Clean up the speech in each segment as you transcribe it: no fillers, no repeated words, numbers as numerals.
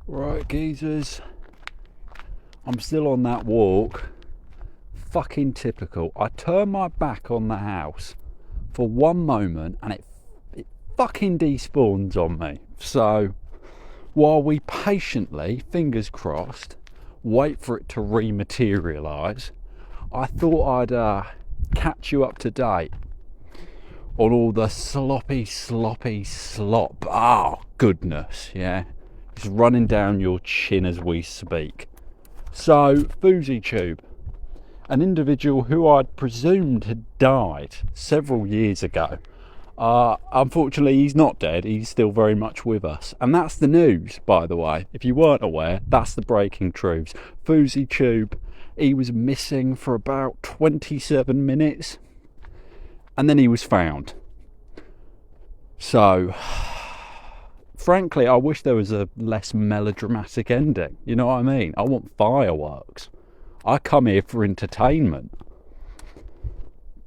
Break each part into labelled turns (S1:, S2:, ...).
S1: Right, geezers, I'm still on that walk. Fucking typical. I turned my back on the house for one moment and it fucking despawns on me. So while we patiently, fingers crossed, wait for it to rematerialise, I thought I'd catch you up to date on all the sloppy slop. Oh goodness, yeah, it's running down your chin as we speak. So FouseyTube, an individual who I'd presumed had died several years ago. Unfortunately, he's not dead. He's still very much with us. And that's the news, by the way. If you weren't aware, that's the breaking truths. FouseyTube, he was missing for about 27 minutes. And then he was found. So, frankly, I wish there was a less melodramatic ending. You know what I mean? I want fireworks. I come here for entertainment.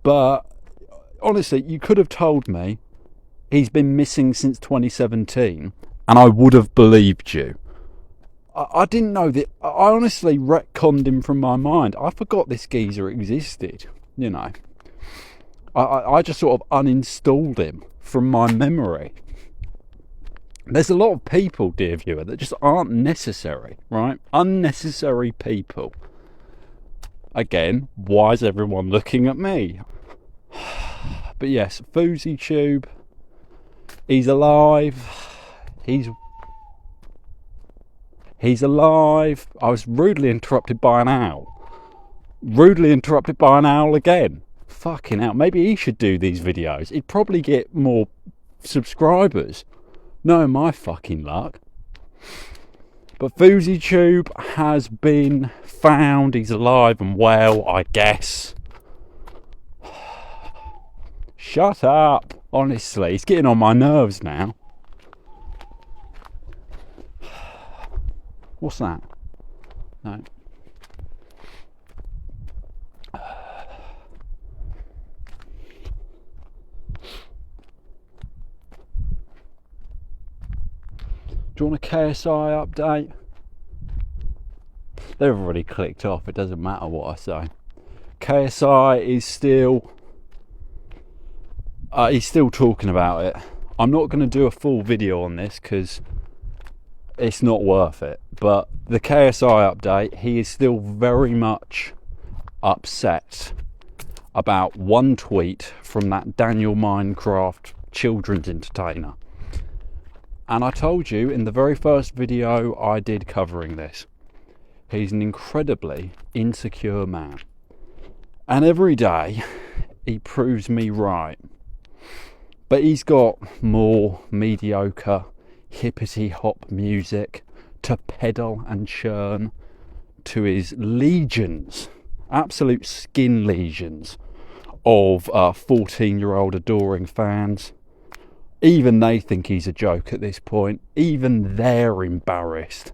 S1: But honestly, you could have told me he's been missing since 2017 and I would have believed you. I didn't know that. I honestly retconned him from my mind. I forgot this geezer existed, you know. I just sort of uninstalled him from my memory. There's a lot of people, dear viewer, that just aren't necessary, right? Unnecessary people. Again, why is everyone looking at me? But yes, FouseyTube, he's alive. He's alive. I was rudely interrupted by an owl. Rudely interrupted by an owl again. Fucking hell. Maybe he should do these videos. He'd probably get more subscribers. No, my fucking luck. But FouseyTube has been found. He's alive and well, I guess. Shut up. Honestly, it's getting on my nerves now. What's that? No. Do you want a KSI update? They've already clicked off. It doesn't matter what I say. KSI is still... he's still talking about it. I'm not going to do a full video on this because it's not worth it. But the KSI update, he is still very much upset about one tweet from that Daniel Minecraft children's entertainer. And I told you in the very first video I did covering this, he's an incredibly insecure man. And every day he proves me right. But he's got more mediocre hippity hop music to pedal and churn to his legions, absolute skin legions of 14-year-old adoring fans. Even they think he's a joke at this point. Even they're embarrassed.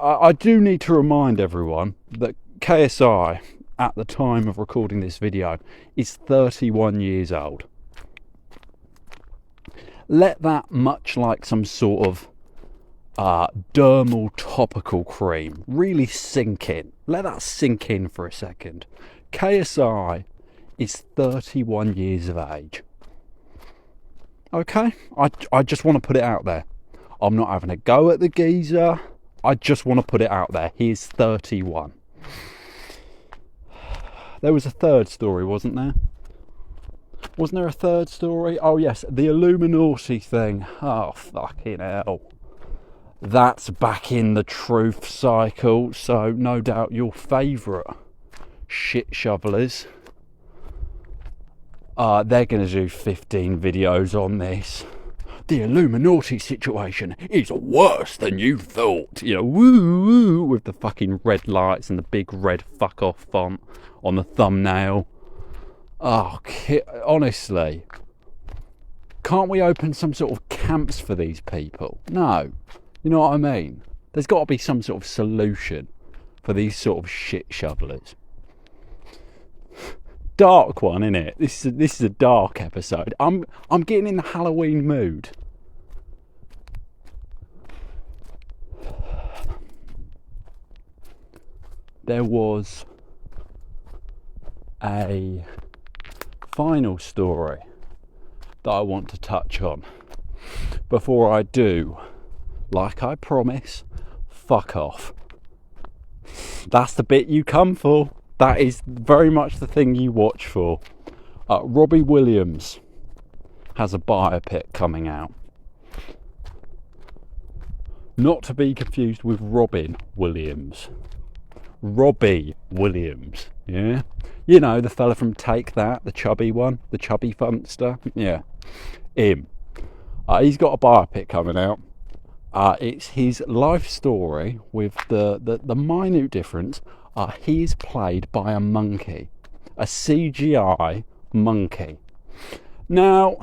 S1: I do need to remind everyone that KSI, at the time of recording this video, is 31 years old. Let that, much like some sort of dermal topical cream, really sink in. Let that sink in for a second. KSI is 31 years of age. Okay, I just want to put it out there. I'm not having a go at the geezer. I just want to put it out there. He is 31. There was a third story, wasn't there? Wasn't there a third story? Oh yes, the Illuminati thing. Oh fucking hell. That's back in the truth cycle. So no doubt your favourite shit shovelers, they're going to do 15 videos on this. The Illuminati situation is worse than you thought. You know, woo woo, with the fucking red lights and the big red fuck off font on the thumbnail. Oh, honestly. Can't we open some sort of camps for these people? No. You know what I mean? There's got to be some sort of solution for these sort of shit shovelers. Dark one, innit? This is a dark episode. I'm getting in the Halloween mood. there was a final story that I want to touch on. Before I do, like I promise, fuck off. That's the bit you come for. That is very much the thing you watch for. Robbie Williams has a biopic coming out. Not to be confused with Robin Williams. Robbie Williams, yeah? You know, the fella from Take That, the chubby one, the chubby funkster. Yeah, him. He's got a biopic coming out. It's his life story with the minute difference. He's played by a monkey, a CGI monkey. Now,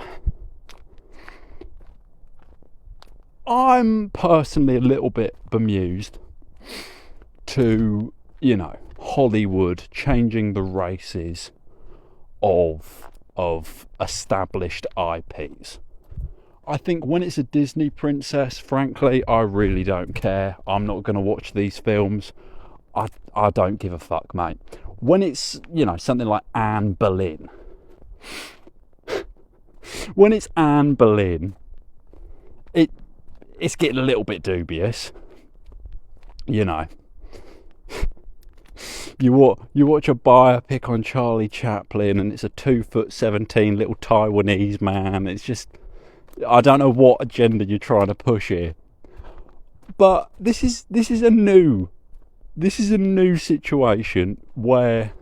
S1: I'm personally a little bit bemused to, you know, Hollywood changing the races of established IPs. I think when it's a Disney princess, frankly, I really don't care. I'm not going to watch these films. I don't give a fuck, mate. When it's, you know, something like Anne Boleyn. When it's Anne Boleyn, it's getting a little bit dubious. You know. You watch a biopic on Charlie Chaplin and it's a 2'17" little Taiwanese man. It's just, I don't know what agenda you're trying to push here. But this is a new situation where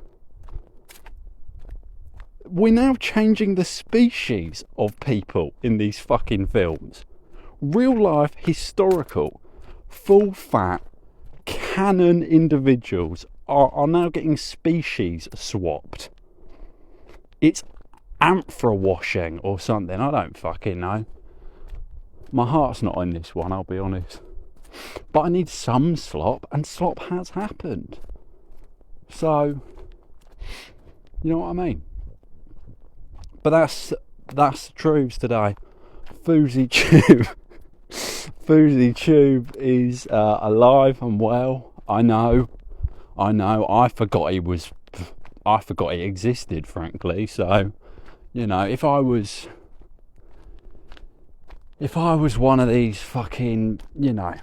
S1: we're now changing the species of people in these fucking films. Real life, historical, full fat, canon individuals are now getting species swapped. It's amphra washing or something. I don't fucking know. My heart's not in this one, I'll be honest. But I need some slop, and slop has happened. So, you know what I mean? But that's the truths today. FouseyTube. FouseyTube is alive and well. I know. I forgot he existed, frankly. So, you know, if I was one of these fucking, you know,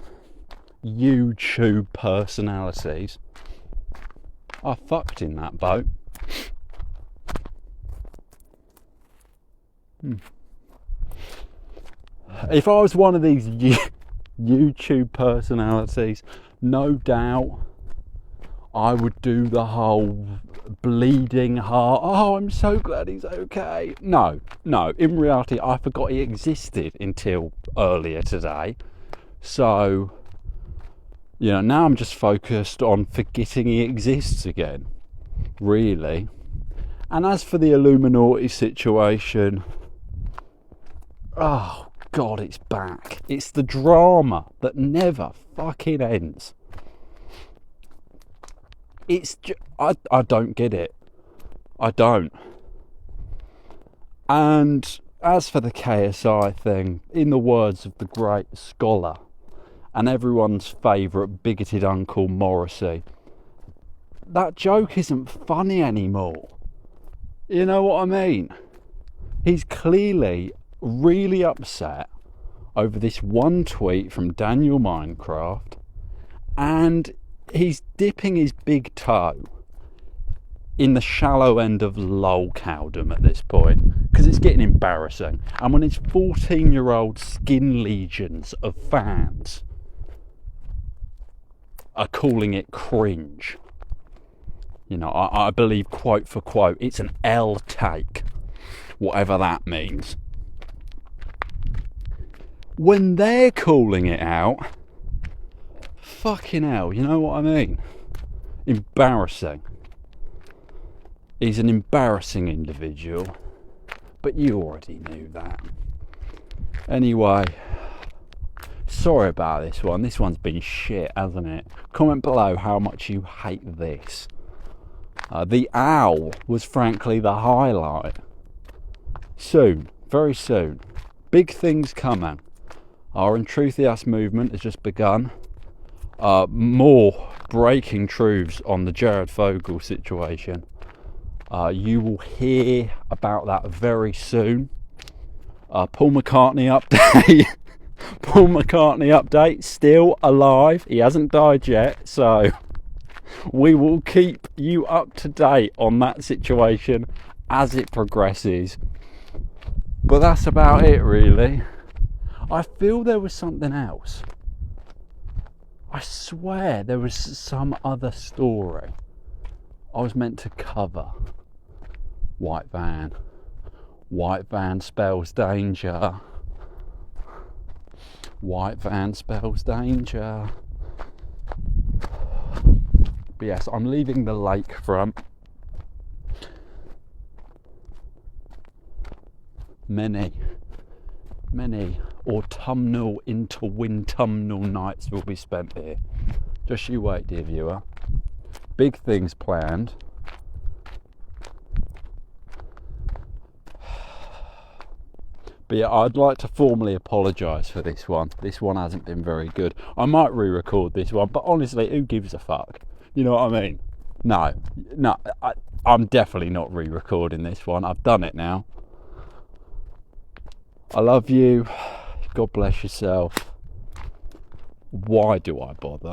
S1: YouTube personalities, I fucked in that boat. If I was one of these YouTube personalities, no doubt I would do the whole bleeding heart, oh, I'm so glad he's okay. No, in reality, I forgot he existed until earlier today. So, you know, now I'm just focused on forgetting he exists again, really. And as for the Illuminati situation, oh God, it's back. It's the drama that never fucking ends. I don't get it. I don't. And as for the KSI thing, in the words of the great scholar and everyone's favourite bigoted uncle Morrissey, that joke isn't funny anymore. You know what I mean? He's clearly really upset over this one tweet from Daniel Minecraft, and he's dipping his big toe in the shallow end of lol cowdom at this point, because it's getting embarrassing. And when his 14-year-old skin legions of fans are calling it cringe, you know, I believe, quote for quote, it's an L take, whatever that means. When they're calling it out, fucking hell, you know what I mean? Embarrassing. He's an embarrassing individual, but you already knew that. Anyway, sorry about this one. This one's been shit, hasn't it? Comment below how much you hate this. The owl was frankly the highlight. Soon, very soon, big things coming. Our enthusiast movement has just begun. More breaking truths on the Jared Fogle situation. You will hear about that very soon. Paul McCartney update. Paul McCartney update, still alive. He hasn't died yet, so we will keep you up to date on that situation as it progresses. But that's about it, really. I feel there was something else. I swear there was some other story I was meant to cover. White van. White van spells danger. White van spells danger. But yes, I'm leaving the lakefront. Many autumnal into wintumnal nights will be spent here. Just you wait, dear viewer. Big things planned. But yeah, I'd like to formally apologise for this one. This one hasn't been very good. I might re-record this one, but honestly, who gives a fuck? You know what I mean? No, I'm definitely not re-recording this one. I've done it now. I love you. God bless yourself. Why do I bother?